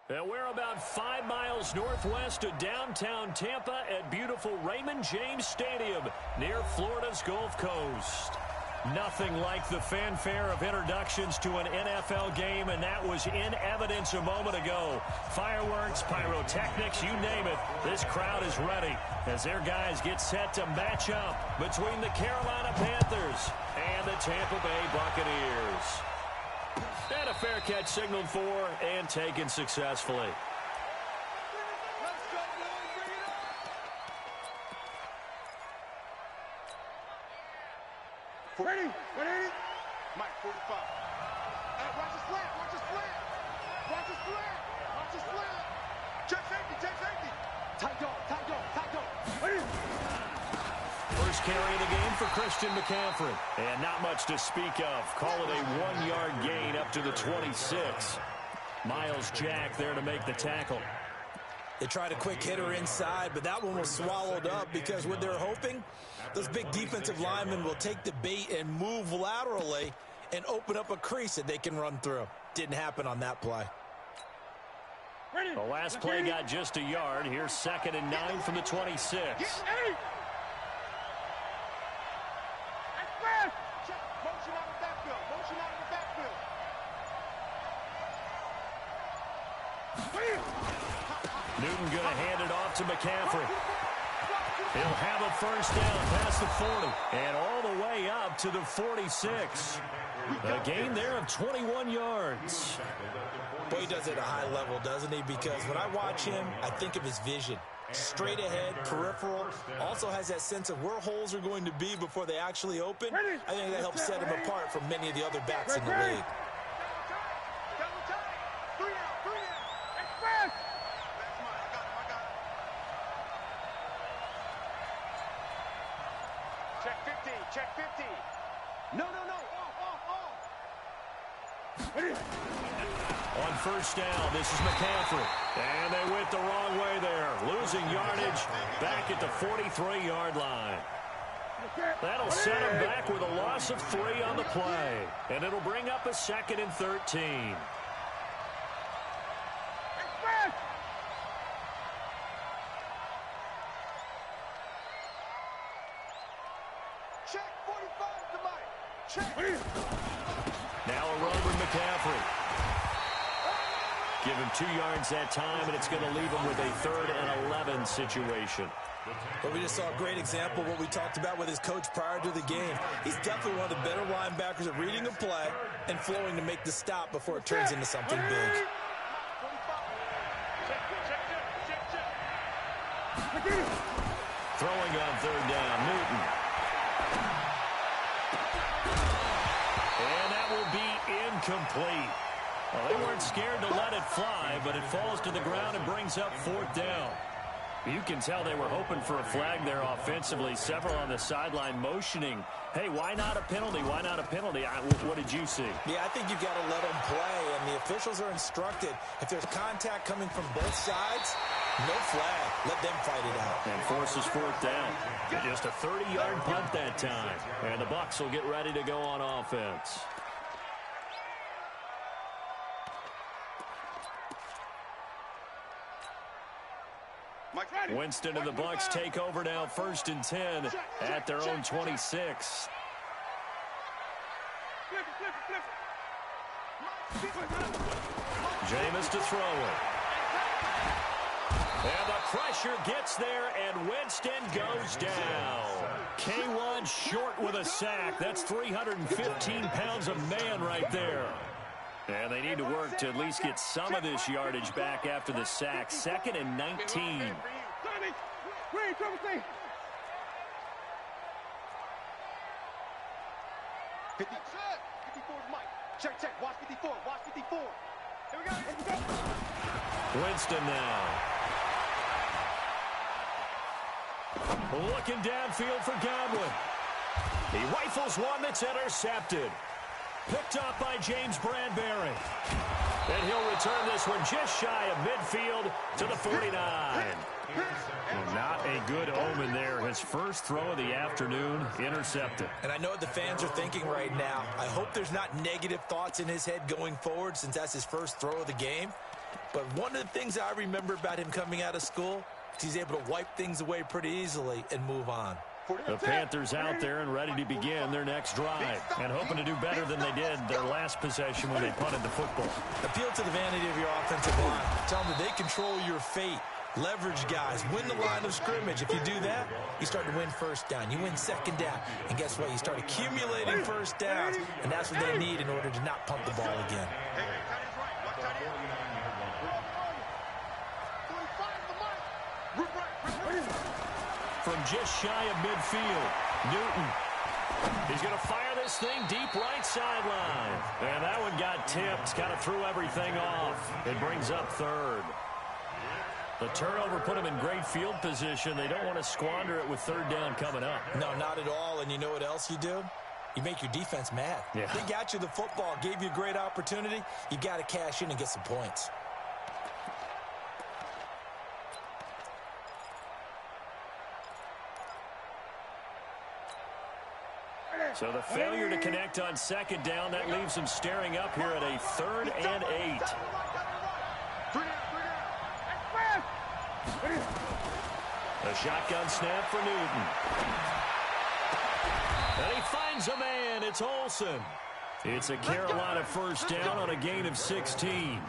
And we're about 5 miles northwest of downtown Tampa at beautiful Raymond James Stadium near Florida's Gulf Coast. Nothing like the fanfare of introductions to an NFL game, and that was in evidence a moment ago. Fireworks, pyrotechnics, you name it, this crowd is ready as their guys get set to match up between the Carolina Panthers and the Tampa Bay Buccaneers. And a fair catch signaled for and taken successfully. Ready? Ready? Mike, 45. Hey, watch his slant, watch his slant. Watch his slant, watch his slant. Check safety, check safety. Tight dog, tight dog, tight dog. Ready? First carry of the game for Christian McCaffrey. And not much to speak of. Call it a 1-yard gain up to the 26. Miles Jack there to make the tackle. They tried a quick hitter inside, but that one was swallowed up because what they're hoping, those big defensive linemen will take the bait and move laterally and open up a crease that they can run through. Didn't happen on that play. The last play got just a yard. Here's 2nd and 9 from the 26. Motion out of the backfield, motion out of the backfield. Newton going to hand it off to McCaffrey. He'll have a first down past the 40 and all the way up to the 46. A gain there of 21 yards. Boy, he does it at a high level, doesn't he? Because when I watch him, I think of his vision. Straight ahead, peripheral, also has that sense of where holes are going to be before they actually open. I think that helps set him apart from many of the other backs in the league. Check 50, check 50. No. On first down, this is McCaffrey. And they went the wrong way there. Losing yardage back at the 43-yard line. That'll set him back with a loss of 3 on the play. And it'll bring up a 2nd and 13. Check 45 to Mike. Check. Now a run with McCaffrey. Give him 2 yards that time, and it's going to leave him with a 3rd and 11 situation. But we just saw a great example of what we talked about with his coach prior to the game. He's definitely one of the better linebackers at reading a play and flowing to make the stop before it turns into something big. Throwing on 3rd down, Newton. And that will be incomplete. Well, they weren't scared to let it fly, but it falls to the ground and brings up 4th down. You can tell they were hoping for a flag there offensively. Several on the sideline motioning, hey, why not a penalty? Why not a penalty? What did you see? Yeah, I think you've got to let them play, and the officials are instructed. If there's contact coming from both sides, no flag. Let them fight it out. And forces 4th down. Just a 30-yard punt that time. And the Bucs will get ready to go on offense. Winston and the Bucs take over now, 1st and 10 at their own 26. Jameis to throw it. And the pressure gets there, and Winston goes down. K1 short with a sack. That's 315 pounds of man right there. And they need to work to at least get some of this yardage back after the sack. 2nd and 19. Check. Watch 54. Watch 54. Here we go. Winston now. Looking downfield for Godwin. He rifles one that's intercepted. Picked up by James Bradbury. And he'll return this one just shy of midfield to the 49. Well, not a good omen there. His first throw of the afternoon intercepted. And I know what the fans are thinking right now. I hope there's not negative thoughts in his head going forward since that's his first throw of the game. But one of the things I remember about him coming out of school is he's able to wipe things away pretty easily and move on. The Panthers out there and ready to begin their next drive and hoping to do better than they did their last possession when they punted the football. Appeal to the vanity of your offensive line. Tell them that they control your fate. Leverage guys. Win the line of scrimmage. If you do that, you start to win first down. You win second down. And guess what? You start accumulating first downs. And that's what they need in order to not punt the ball again. From just shy of midfield, Newton. He's going to fire this thing deep right sideline. And that one got tipped. Kind of threw everything off. It brings up third. The turnover put them in great field position. They don't want to squander it with third down coming up. No, not at all. And you know what else you do? You make your defense mad. Yeah. They got you the football, gave you a great opportunity. You got to cash in and get some points. So the failure to connect on second down, that leaves them staring up here at a 3rd and 8. A shotgun snap for Newton. And he finds a man. It's Olsen. It's a Carolina first down on a gain of 16.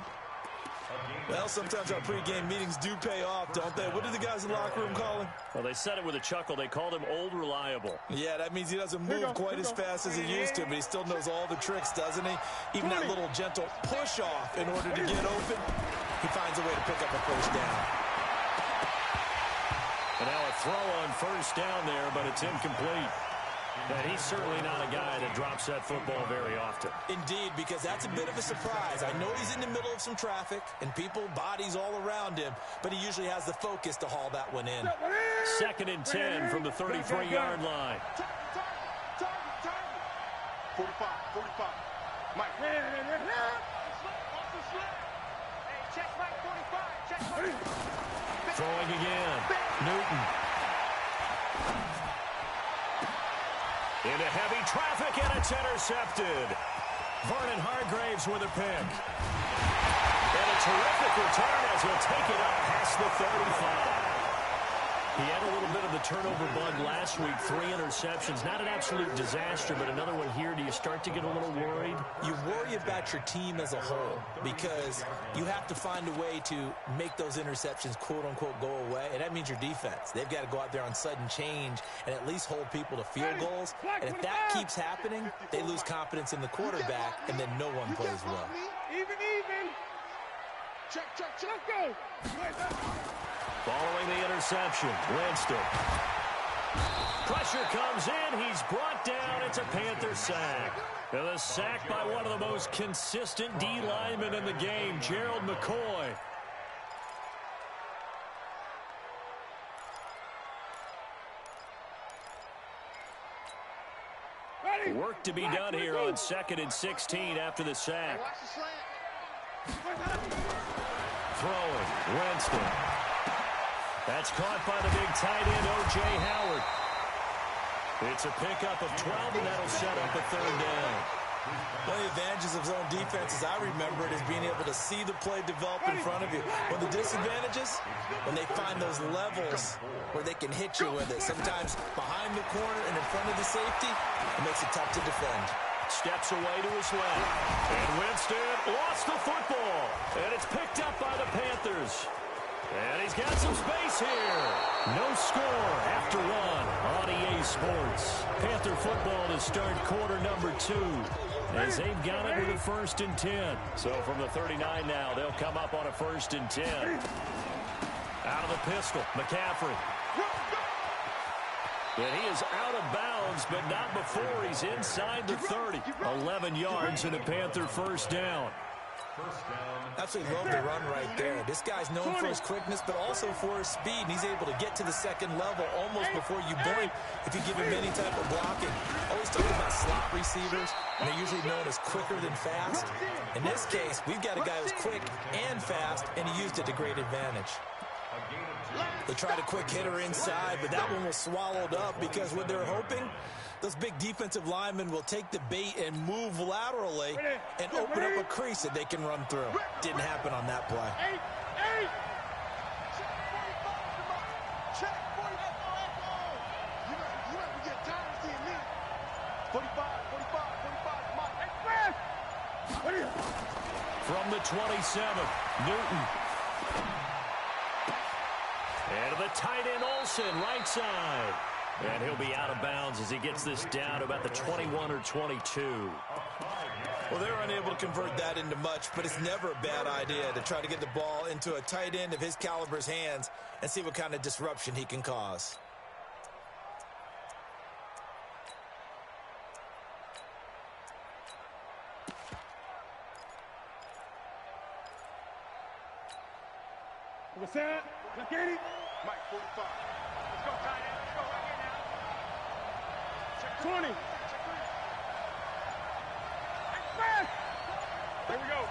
Well, sometimes our pregame meetings do pay off, don't they? What do the guys in the locker room call him? Well, they said it with a chuckle. They called him Old Reliable. Yeah, that means he doesn't move quite as fast as he used to, but he still knows all the tricks, doesn't he? Even that little gentle push-off in order to get open, he finds a way to pick up a first down. And now a throw on first down there, but it's incomplete. And he's certainly not a guy that drops that football very often. Indeed, because that's a bit of a surprise. I know he's in the middle of some traffic and people, bodies all around him, but he usually has the focus to haul that one in. 2nd and 10 from the 33-yard line. 45. Mike. Check right, 45. Check right. Throwing again. Newton. Into heavy traffic, and it's intercepted. Vernon Hargraves with a pick. And a terrific return as he'll take it up past the 35. He had a little bit of the turnover bug last week, 3 interceptions. Not an absolute disaster, but another one here. Do you start to get a little worried? You worry about your team as a whole because you have to find a way to make those interceptions, quote-unquote, go away, and that means your defense. They've got to go out there on sudden change and at least hold people to field goals. And if that keeps happening, they lose confidence in the quarterback, and then no one plays well. Even. Check. Go. Following the interception, Winston. Pressure comes in. He's brought down. It's a Panther sack. And a sack by one of the most consistent D linemen in the game, Gerald McCoy. Work to be done here on 2nd and 16 after the sack. Throwing, Winston. That's caught by the big tight end, O.J. Howard. It's a pickup of 12, and that'll set up a 3rd down. One of the advantages of zone defense, as I remember it, is being able to see the play develop in front of you. One of the disadvantages, when they find those levels where they can hit you with it, sometimes behind the corner and in front of the safety, it makes it tough to defend. Steps away to his left. And Winston lost the football. And it's picked up by the Panthers. And he's got some space here. No score after 1 on EA Sports. Panther football to start quarter number 2. As they've got it with a 1st and 10. So from the 39 now, they'll come up on a 1st and 10. Out of the pistol, McCaffrey. And he is out of bounds, but not before he's inside the 30. 11 yards and a Panther first down. Absolutely love the run right there. This guy's known for his quickness, but also for his speed. And he's able to get to the 2nd level almost before you blink if you give him any type of blocking. Always talking about slot receivers, and they're usually known as quicker than fast. In this case, we've got a guy who's quick and fast, and he used it to great advantage. They tried a quick hitter inside, but that one was swallowed up because what they're hoping, those big defensive linemen will take the bait and move laterally and open up a crease that they can run through. Didn't happen on that play. Check 45. You might get tired of seeing me. 45. Come on. From the 27, Newton. And to the tight end, Olsen, right side. And he'll be out of bounds as he gets this down to about the 21 or 22. Well, they're unable to convert that into much, but it's never a bad idea to try to get the ball into a tight end of his caliber's hands and see what kind of disruption he can cause. What's that? Look at it. Mike, 45. Let's go, tight end. Let's go right here now. Check 20. Check 3. There we go.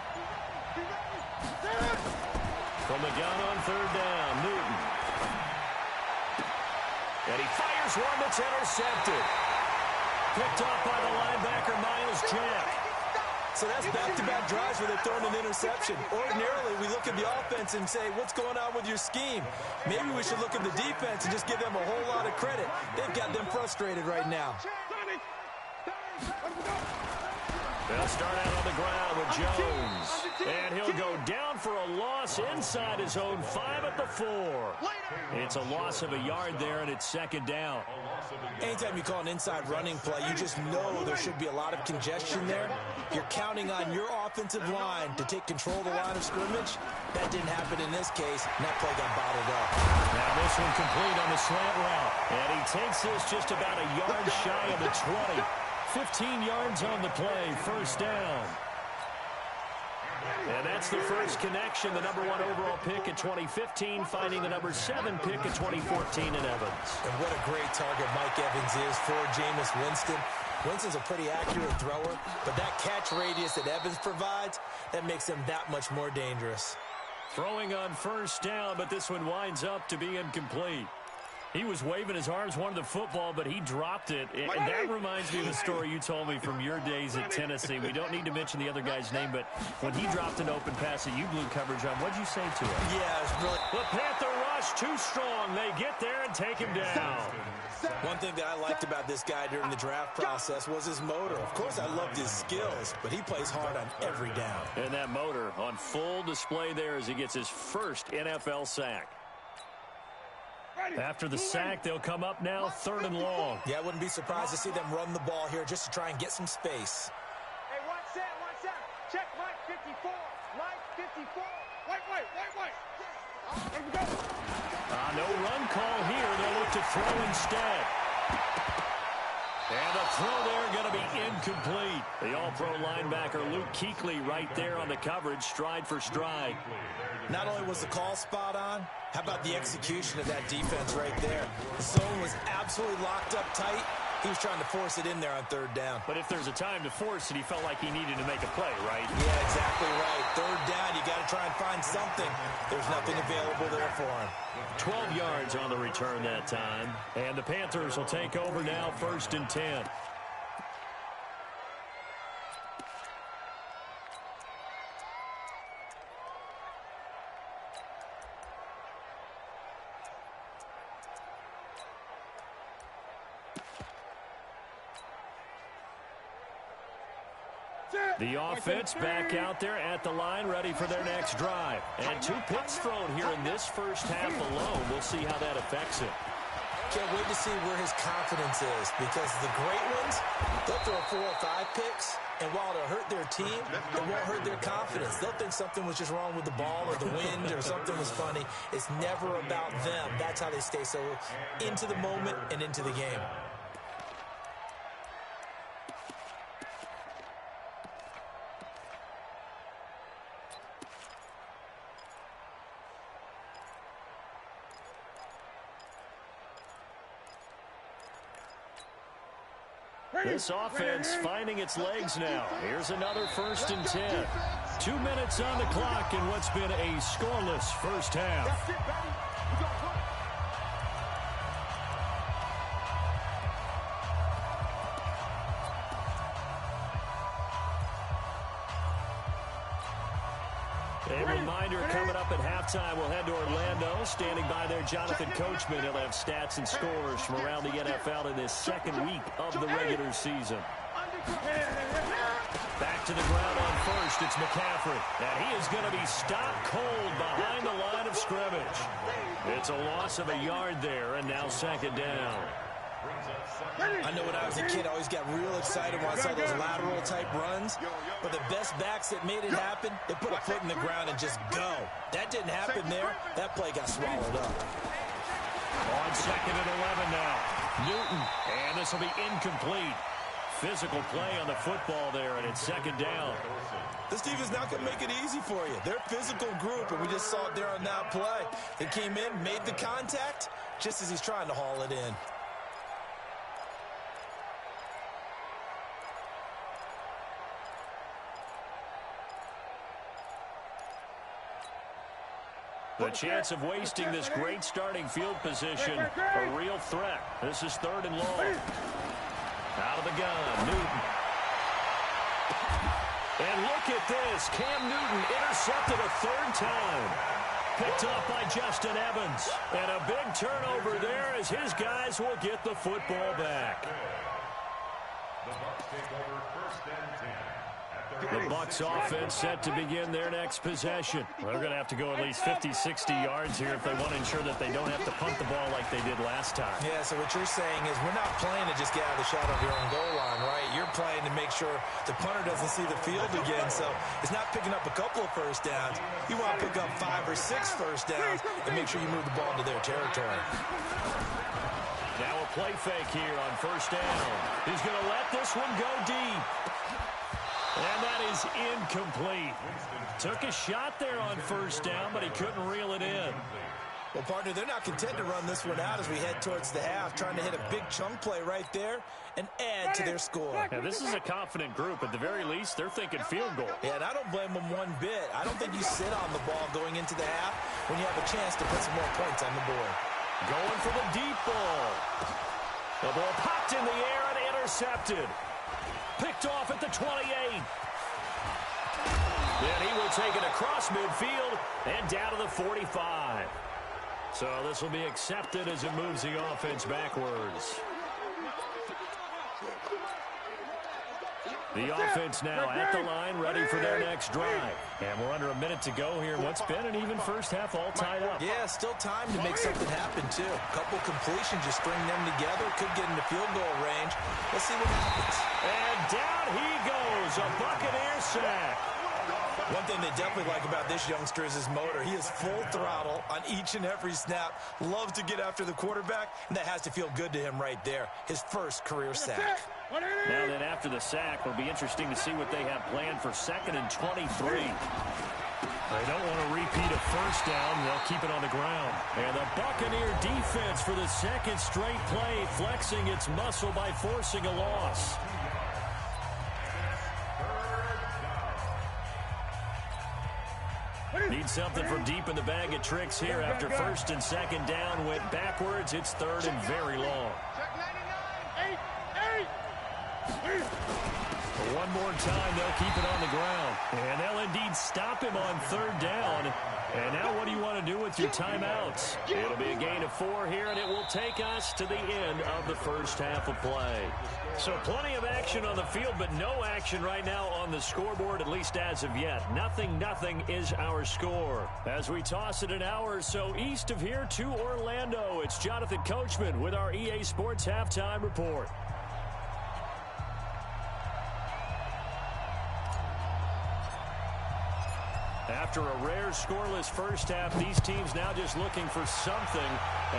From the gun on third down, Newton. And he fires one that's intercepted. Picked off by the linebacker, Miles Jack. So that's back-to-back drives where they're throwing an interception. Ordinarily, we look at the offense and say, what's going on with your scheme? Maybe we should look at the defense and just give them a whole lot of credit. They've got them frustrated right now. They'll start out on the ground with Jones. And he'll go down for a loss inside his own 5 at the 4. It's a loss of a yard there, and it's second down. Anytime you call an inside running play, you just know there should be a lot of congestion there. You're counting on your offensive line to take control of the line of scrimmage. That didn't happen in this case, and that play got bottled up. Now this one complete on the slant route. And he takes this just about a yard shy of the 20. 15 yards on the play, first down. And that's the first connection, the number 1 overall pick in 2015, finding the number 7 pick in 2014 in Evans. And what a great target Mike Evans is for Jameis Winston. Winston's a pretty accurate thrower, but that catch radius that Evans provides, that makes him that much more dangerous. Throwing on first down, but this one winds up to be incomplete. He was waving his arms, wanted the football, but he dropped it. And that reminds me of a story you told me from your days at Tennessee. We don't need to mention the other guy's name, but when he dropped an open pass that you blew coverage on, what'd you say to him? Yeah, it was really... The Panther rush too strong. They get there and take him down. One thing that I liked about this guy during the draft process was his motor. Of course, I loved his skills, but he plays hard on every down. And that motor on full display there as he gets his first NFL sack. After the sack, they'll come up now, 3rd and long. Yeah, I wouldn't be surprised to see them run the ball here just to try and get some space. Hey, one set. Check Mike 54. Mike 54. Wait. There we go. No run call here. They'll look to throw instead. And the throw there going to be incomplete. The all-pro linebacker Luke Kuechly right there on the coverage, stride for stride. Not only was the call spot on, how about the execution of that defense right there? The zone was absolutely locked up tight. He was trying to force it in there on 3rd down. But if there's a time to force it, he felt like he needed to make a play, right? Yeah, exactly right. 3rd down, you got to try and find something. There's nothing available there for him. 12 yards on the return that time. And the Panthers will take over now, 1st and 10. The offense back out there at the line, ready for their next drive. And 2 picks thrown here in this first half alone. We'll see how that affects it. Can't wait to see where his confidence is, because the great ones, they'll throw 4 or 5 picks, and while it'll hurt their team, it won't hurt their confidence. They'll think something was just wrong with the ball or the wind or something was funny. It's never about them. That's how they stay so into the moment and into the game. This offense finding its legs now. Here's another 1st and 10. 2 minutes on the clock in what's been a scoreless first half. A reminder coming up at halftime, we'll head to Orlando. Standing by there, Jonathan Coachman. He'll have stats and scores from around the NFL in this second week of the regular season. Back to the ground on first, it's McCaffrey. And he is going to be stopped cold behind the line of scrimmage. It's a loss of a yard there, and now second down. I know when I was a kid, I always got real excited when I saw those lateral-type runs. But the best backs that made it happen, they put a foot in the ground and just go. That didn't happen there. That play got swallowed up. On second and 11 now. Newton, and this will be incomplete. Physical play on the football there, and it's second down. This defense not going to make it easy for you. They're a physical group, and we just saw it there on that play. They came in, made the contact, just as he's trying to haul it in. The chance of wasting this great starting field position, a real threat. This is third and long. Out of the gun, Newton. And look at this. Cam Newton intercepted a third time. Picked off by Justin Evans. And a big turnover there as his guys will get the football back. The Bucs take over first and 10. The Bucs offense set to begin their next possession. Well, they're going to have to go at least 50, 60 yards here if they want to ensure that they don't have to punt the ball like they did last time. Yeah, so what you're saying is we're not playing to just get out of the shadow of your own goal line, right? You're playing to make sure the punter doesn't see the field again. So it's not picking up a couple of first downs. You want to pick up 5 or 6 first downs and make sure you move the ball into their territory. Now a play fake here on first down. He's going to let this one go deep. And that is incomplete. Took a shot there on first down, but he couldn't reel it in. Well, partner, they're not content to run this one out as we head towards the half, trying to hit a big chunk play right there and add to their score. Now, this is a confident group. At the very least, they're thinking field goal. Yeah, and I don't blame them one bit. I don't think you sit on the ball going into the half when you have a chance to put some more points on the board. Going for the deep ball. The ball popped in the air and intercepted. Picked off at the 28. Then he will take it across midfield and down to the 45. So this will be accepted as it moves the offense backwards. The offense now at the line, ready for their next drive. And we're under a minute to go here. What's been an even first half all tied up. Yeah, still time to make something happen, too. A couple completions, just string them together. Could get into field goal range. Let's see what happens. And down he goes, a Buccaneer sack. One thing they definitely like about this youngster is his motor. He is full throttle on each and every snap. Loves to get after the quarterback, and that has to feel good to him right there. His first career sack. Now then, after the sack, it'll be interesting to see what they have planned for second and 23. They don't want to repeat a first down. They'll keep it on the ground. And the Buccaneer defense for the second straight play, flexing its muscle by forcing a loss. Need something from deep in the bag of tricks here after first and second down went backwards. It's third and very long. One more time, they'll keep it on the ground. And they'll indeed stop him on third down. And now what do you want to do with your timeouts? It'll be a gain of 4 here, and it will take us to the end of the first half of play. So plenty of action on the field, but no action right now on the scoreboard, at least as of yet. 0-0 is our score. As we toss it an hour or so east of here to Orlando, it's Jonathan Coachman with our EA Sports Halftime Report. After a rare scoreless first half, these teams now just looking for something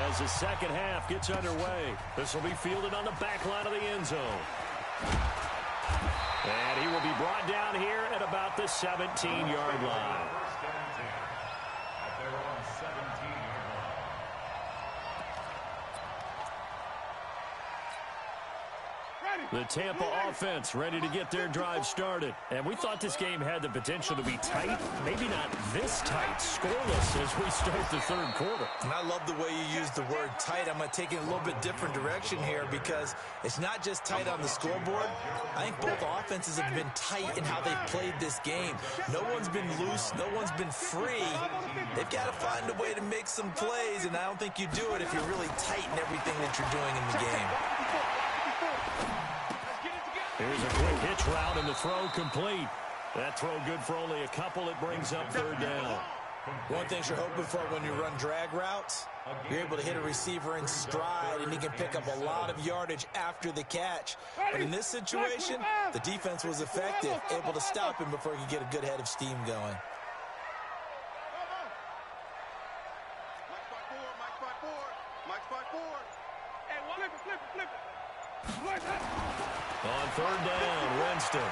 as the second half gets underway. This will be fielded on the back line of the end zone. And he will be brought down here at about the 17-yard line. The Tampa offense ready to get their drive started. And we thought this game had the potential to be tight. Maybe not this tight, scoreless as we start the third quarter. And I love the way you use the word tight. I'm going to take it in a little bit different direction here because it's not just tight on the scoreboard. I think both offenses have been tight in how they've played this game. No one's been loose. No one's been free. They've got to find a way to make some plays, and I don't think you do it if you're really tight in everything that you're doing in the game. Here's a quick hitch route, and the throw complete. That throw good for only a couple. It brings up third down. One thing you're hoping for when you run drag routes, you're able to hit a receiver in stride, and he can pick up a lot of yardage after the catch. But in this situation, the defense was effective, able to stop him before he could get a good head of steam going. On third down, Winston.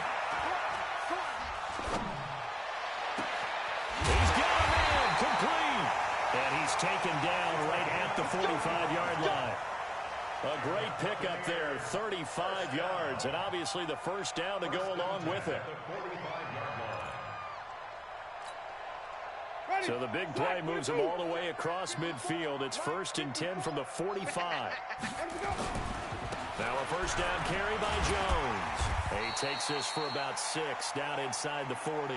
He's got a man, complete. And he's taken down right at the 45-yard line. A great pickup there, 35 yards, and obviously the first down to go along with it. So the big play moves him all the way across midfield. It's 1st and 10 from the 45. Now a first down carry by Jones. He takes this for about 6 down inside the 40.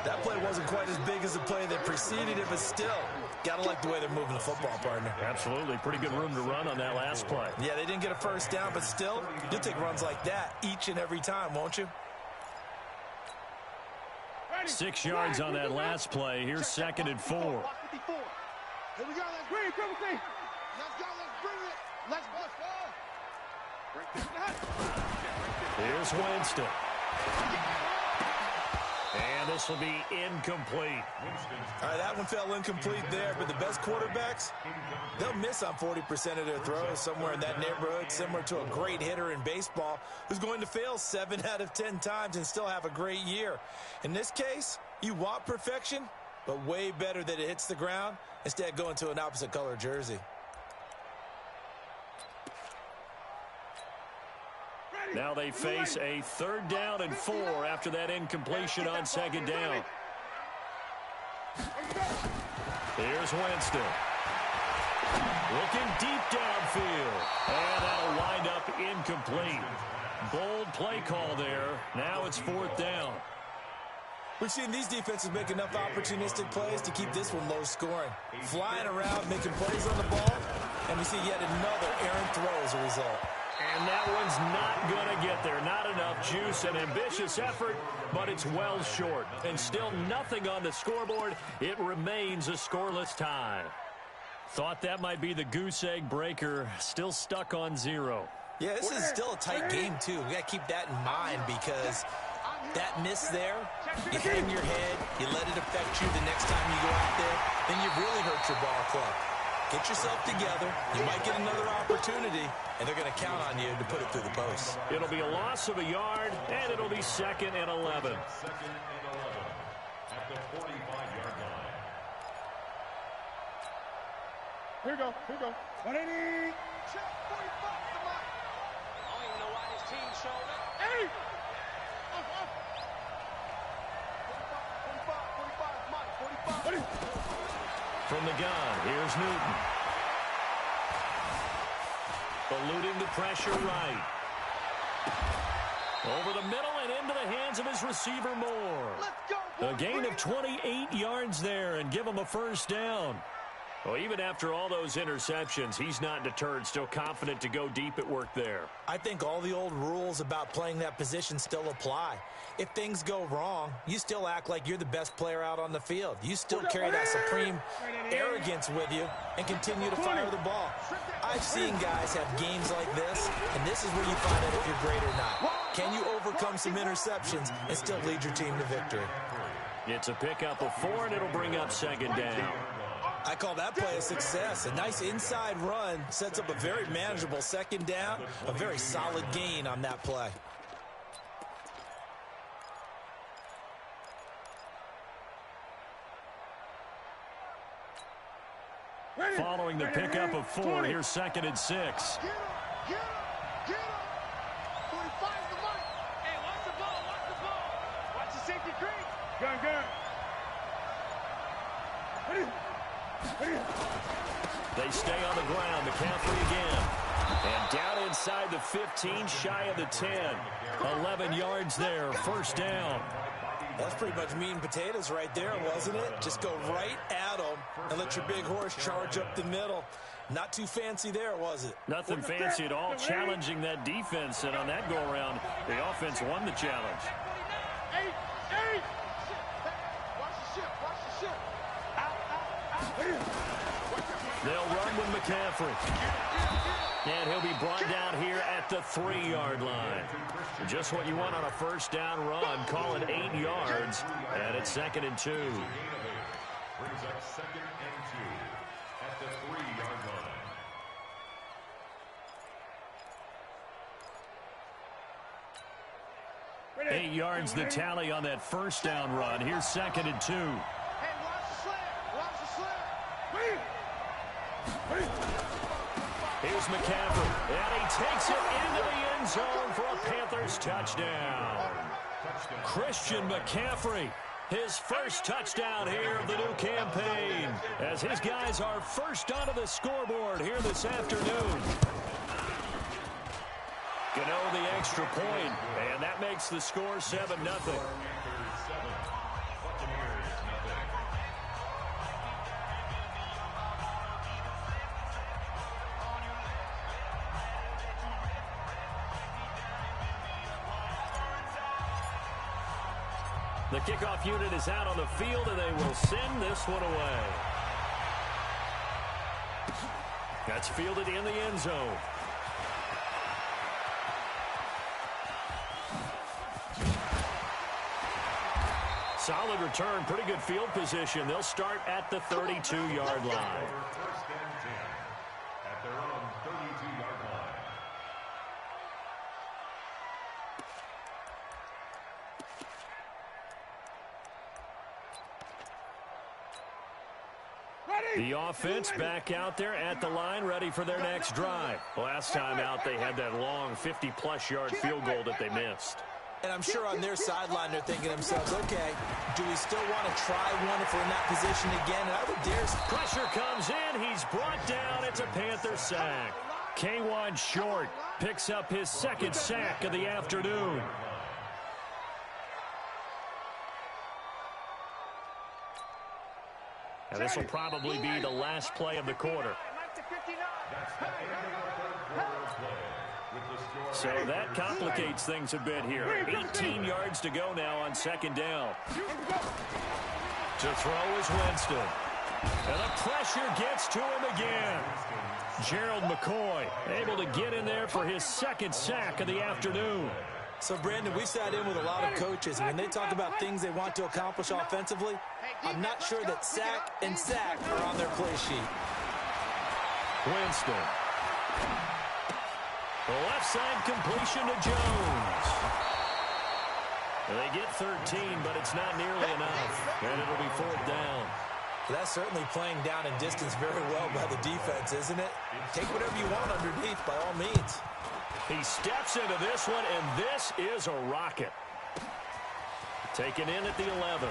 That play wasn't quite as big as the play that preceded it, but still, got to like the way they're moving the football, partner. Absolutely. Pretty good room to run on that last play. Yeah, they didn't get a first down, but still, you'll take runs like that each and every time, won't you? 6 yards on that last play. Here's 2nd and 4. Here we go. Let's bring it. Let's go. Let's bring it. Let's go. Here's Winston. And this will be incomplete. All right, that one fell incomplete there, but the best quarterbacks, they'll miss on 40% of their throws somewhere in that neighborhood, similar to a great hitter in baseball who's going to fail 7 out of 10 times and still have a great year. In this case, you want perfection, but way better that it hits the ground instead going to an opposite color jersey. Now they face a 3rd down and 4 after that incompletion on 2nd down. Here's Winston. Looking deep downfield. And that'll wind up incomplete. Bold play call there. Now it's 4th down. We've seen these defenses make enough opportunistic plays to keep this one low scoring. Flying around, making plays on the ball, and we see yet another errant throw as a result. And that one's not going to get there. Not enough juice, an ambitious effort, but it's well short. And still nothing on the scoreboard. It remains a scoreless tie. Thought that might be the goose egg breaker. Still stuck on 0. Yeah, this is still a tight game, too. We got to keep that in mind because that miss there, you hang your head, you let it affect you the next time you go out there, then you've really hurt your ball club. Get yourself together. You might get another opportunity, and they're going to count on you to put it through the post. It'll be a loss of a yard, and it'll be 2nd and 11. 2nd and 11 at the 45-yard line. Here we go. 180. Check 45. Come on. I don't even know why this team showed up. Hey. 45. From the gun, here's Newton. Eluding the pressure right. Over the middle and into the hands of his receiver Moore. A gain of 28 yards there and give him a first down. Well, even after all those interceptions, he's not deterred, still confident to go deep at work there. I think all the old rules about playing that position still apply. If things go wrong, you still act like you're the best player out on the field. You still carry that supreme arrogance with you and continue to fire the ball. I've seen guys have games like this, and this is where you find out if you're great or not. Can you overcome some interceptions and still lead your team to victory? It's a pickup of 4, and it'll bring up 2nd down. I call that play a success. A nice inside run sets up a very manageable 2nd down, a very solid gain on that play. Following the pickup of 4, here's 2nd and 6. Find the money. Hey, watch the ball. Watch the ball. Watch the safety creek. Gun. They stay on the ground. McCaffrey again. And down inside the 15, shy of the 10. 11 yards there, first down. That's pretty much meat and potatoes right there, wasn't it? Just go right at them and let your big horse charge up the middle. Not too fancy there, was it? Nothing fancy at all, challenging that defense. And on that go-around, the offense won the challenge. Eight. Watch the ship. Watch the ship. Out. They'll run with McCaffrey. And he'll be brought down here at the 3-yard line. Just what you want on a first down run. Call it 8 yards. And it's 2nd and 2. Brings up 2nd and 2 at the 3-yard line. 8 yards the tally on that first down run. Here's 2nd and 2. Hey, watch the slant. Watch the slant. Here's McCaffrey, and he takes it into the end zone for a Panthers touchdown. Christian McCaffrey, his first touchdown here of the new campaign, as his guys are first onto the scoreboard here this afternoon. Gano the extra point, and that makes the score 7-0. The kickoff unit is out on the field, and they will send this one away. That's fielded in the end zone. Solid return, pretty good field position. They'll start at the 32-yard line. First and 10 at their own 32-yard line. The offense back out there at the line, ready for their next drive. Last time out, they had that long 50-plus yard field goal that they missed. And I'm sure on their sideline they're thinking to themselves, okay, do we still want to try one if we're in that position again? And I would dare... Pressure comes in. He's brought down. It's a Panther sack. K'Wan Short picks up his second sack of the afternoon. And this will probably be the last play of the quarter. So that complicates things a bit here. 18 yards to go now on second down. To throw is Winston. And the pressure gets to him again. Gerald McCoy able to get in there for his second sack of the afternoon. So, Brandon, we sat in with a lot of coaches, and when they talk about things they want to accomplish offensively, I'm not sure that sack and sack are on their play sheet. Winston. The left side completion to Jones. They get 13, but it's not nearly enough, and it'll be 4th down. That's certainly playing down in distance very well by the defense, isn't it? Take whatever you want underneath, by all means. He steps into this one, and this is a rocket. Taken in at the 11.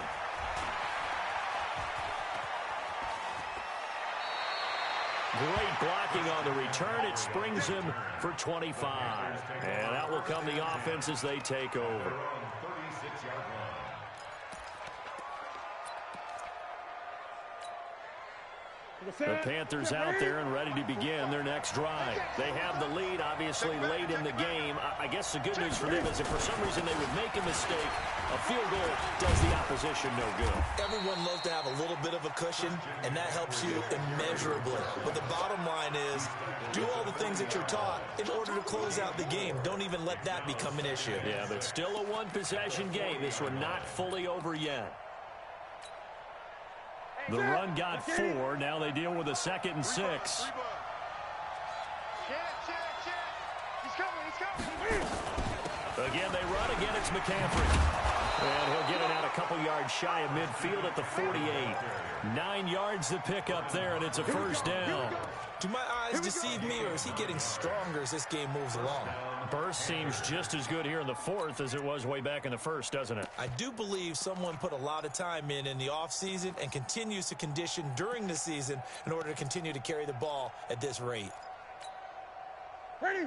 Great blocking on the return. It springs him for 25. And out will come the offense as they take over. The Panthers out there and ready to begin their next drive. They have the lead, obviously, late in the game. I guess the good news for them is if for some reason they would make a mistake, a field goal does the opposition no good. Everyone loves to have a little bit of a cushion, and that helps you immeasurably. But the bottom line is, do all the things that you're taught in order to close out the game. Don't even let that become an issue. Yeah, but still a one-possession game. This one not fully over yet. The run got 4. Now they deal with a 2nd and 6. He's coming. Again, they run. Again, it's McCaffrey. And he'll get it out a couple yards shy of midfield at the 48. 9 yards to pick up there, and it's a first down. Do my eyes deceive me, or is he getting stronger as this game moves along? Burst seems just as good here in the fourth as it was way back in the first, doesn't it? I do believe someone put a lot of time in the offseason and continues to condition during the season in order to continue to carry the ball at this rate.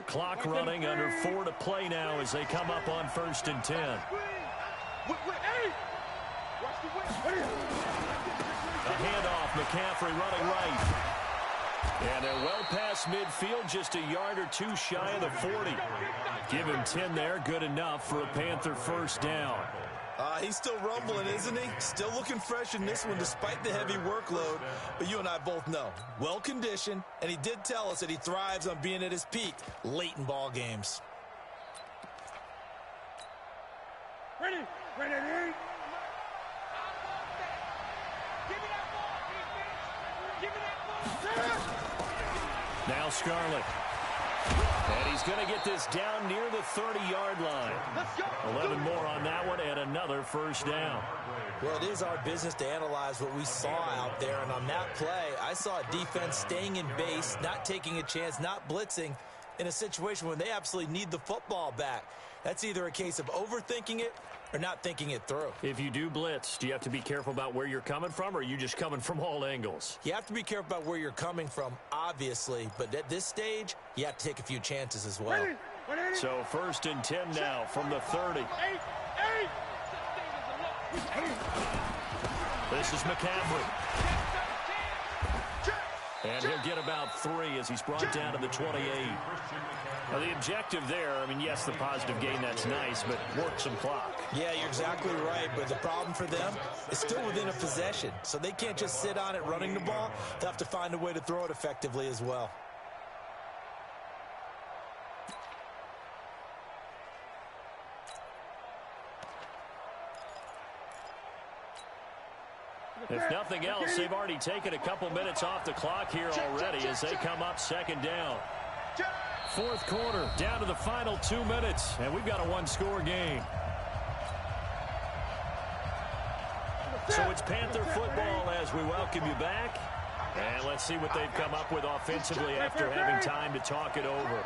Clock running, under 4 to play now as they come up on 1st and 10. A handoff, McCaffrey running right. And they're well past midfield, just a yard or two shy of the 40. Give him 10 there, good enough for a Panther first down. He's still rumbling, isn't he? Still looking fresh in this one despite the heavy workload. But you and I both know, well-conditioned, and he did tell us that he thrives on being at his peak late in ball games. Ready. Now Scarlett. And he's going to get this down near the 30-yard line. 11 more on that one and another first down. Well, it is our business to analyze what we saw out there. And on that play, I saw a defense staying in base, not taking a chance, not blitzing in a situation where they absolutely need the football back. That's either a case of overthinking it or not thinking it through. If you do blitz, do you have to be careful about where you're coming from, or are you just coming from all angles? You have to be careful about where you're coming from, obviously, but at this stage, you have to take a few chances as well. So 1st and 10 now from the 30. This is McCaffrey. And he'll get about 3 as he's brought down to the 28. Now, the objective there, I mean, yes, the positive gain, that's nice, but work some clock. Yeah, you're exactly right, but the problem for them is still within a possession, so they can't just sit on it running the ball. They'll have to find a way to throw it effectively as well. If nothing else, they've already taken a couple minutes off the clock here already as they come up 2nd down. 4th quarter, down to the final 2 minutes, and we've got a one-score game. So it's Panther football as we welcome you back. And let's see what they've come up with offensively after having time to talk it over.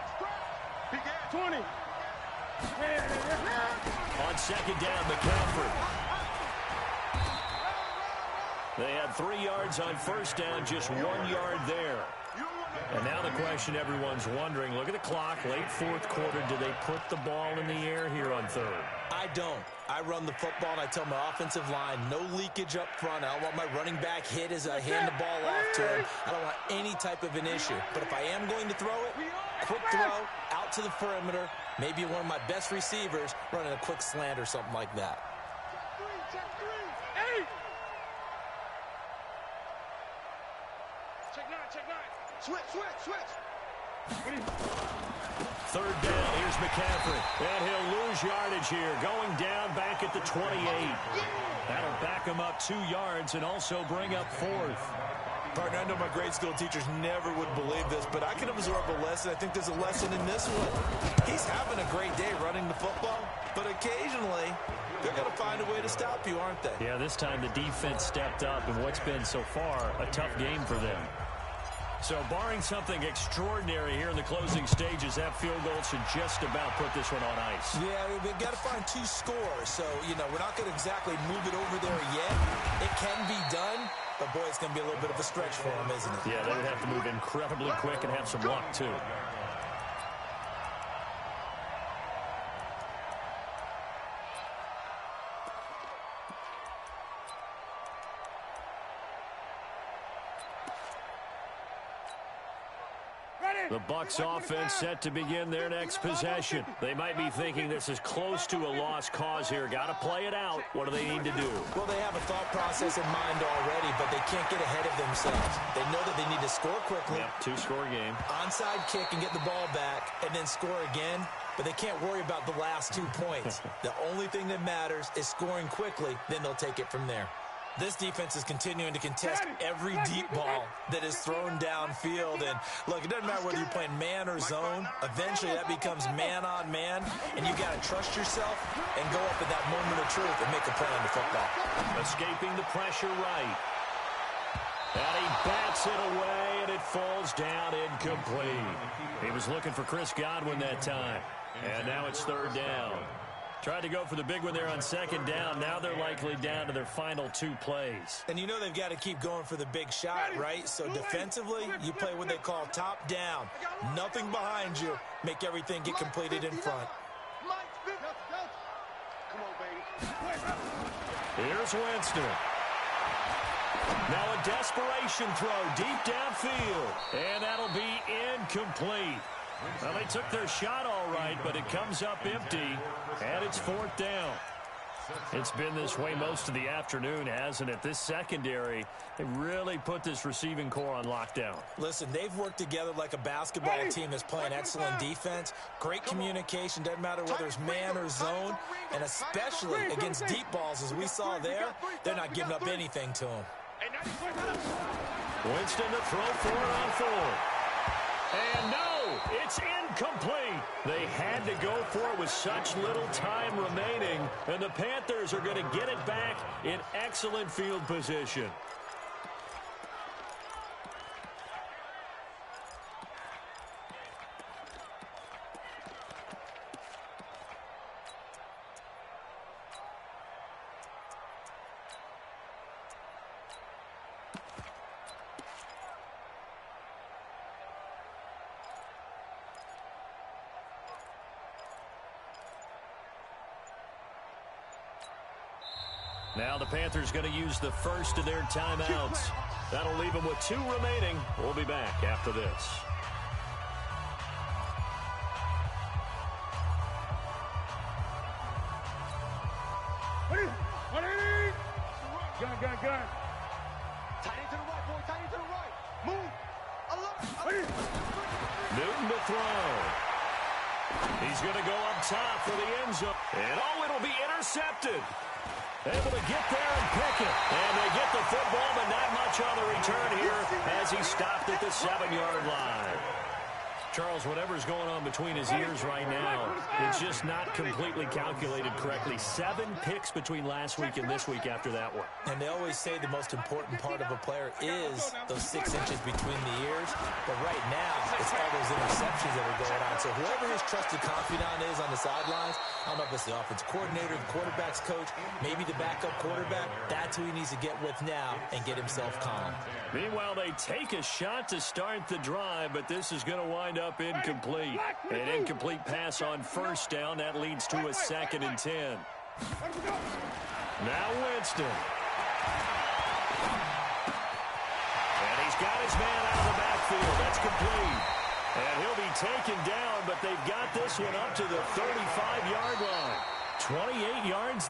20. On 2nd down, McCaffrey. They had 3 yards on 1st down, just 1 yard there. And now the question everyone's wondering, look at the clock, late 4th quarter, do they put the ball in the air here on 3rd? I don't. I run the football, and I tell my offensive line, no leakage up front. I don't want my running back hit as I hand the ball off to him. I don't want any type of an issue. But if I am going to throw it, quick throw, out to the perimeter, maybe one of my best receivers running a quick slant or something like that. Switch. 3rd down, here's McCaffrey. And he'll lose yardage here, going down back at the 28. That'll back him up 2 yards and also bring up 4th. Partner, I know my grade school teachers never would believe this, but I can absorb a lesson. I think there's a lesson in this one. He's having a great day running the football, but occasionally they're going to find a way to stop you, aren't they? Yeah, this time the defense stepped up in what's been so far a tough game for them. So barring something extraordinary here in the closing stages, that field goal should just about put this one on ice. Yeah, we've got to find 2 scores. So, we're not going to exactly move it over there yet. It can be done, but boy, it's going to be a little bit of a stretch for them, isn't it? Yeah, they would have to move incredibly quick and have some luck, too. The Bucs offense set to begin their next possession. They might be thinking this is close to a lost cause here. Got to play it out. What do they need to do? Well, they have a thought process in mind already, but they can't get ahead of themselves. They know that they need to score quickly. Yep, 2-score game. Onside kick and get the ball back and then score again, but they can't worry about the last 2 points. The only thing that matters is scoring quickly, then they'll take it from there. This defense is continuing to contest every deep ball that is thrown downfield. And, look, it doesn't matter whether you're playing man or zone. Eventually, that becomes man on man, and you got to trust yourself and go up at that moment of truth and make a play on the football. Escaping the pressure right. And he bats it away, and it falls down incomplete. He was looking for Chris Godwin that time. And now it's third down. Tried to go for the big one there on second down. Now they're likely down to their final 2 plays. And you know they've got to keep going for the big shot, right? So defensively, you play what they call top down. Nothing behind you. Make everything get completed in front. Here's Winston. Now a desperation throw deep downfield. And that'll be incomplete. Well, they took their shot all right, but it comes up empty, and it's fourth down. It's been this way most of the afternoon, hasn't it? This secondary, they really put this receiving core on lockdown. Listen, they've worked together like a basketball team that's playing excellent defense. Great communication, doesn't matter whether it's man or zone, and especially against deep balls, as we saw there, they're not giving up anything to them. Winston to throw for it on 4. And no, it's incomplete. They had to go for it with such little time remaining, and the Panthers are going to get it back in excellent field position. Now the Panthers going to use the first of their timeouts. That'll leave them with 2 remaining. We'll be back after this. Gun. Tight end to the right, boy. Tight end to the right. Move. Alert. Newton to throw. He's going to go up top for the end zone. And it'll be intercepted. Able to get there and pick it. And they get the football, but not much on the return here as he stopped at the 7-yard line. Charles, whatever's going on between his ears right now, it's just not completely calculated correctly. 7 picks between last week and this week after that one. And they always say the most important part of a player is those 6 inches between the ears. But right now, it's all those interceptions that are going on. So whoever his trusted confidant is on the sidelines, I don't know if it's the offensive coordinator, the quarterback's coach, maybe the backup quarterback, that's who he needs to get with now and get himself calm. Meanwhile, they take a shot to start the drive, but this is going to wind up incomplete. An incomplete pass on first down. That leads to a 2nd and 10. Now Winston. And he's got his man out of the backfield. That's complete. And he'll be taken down, but they've got this one up to the 35-yard line. 28 yards.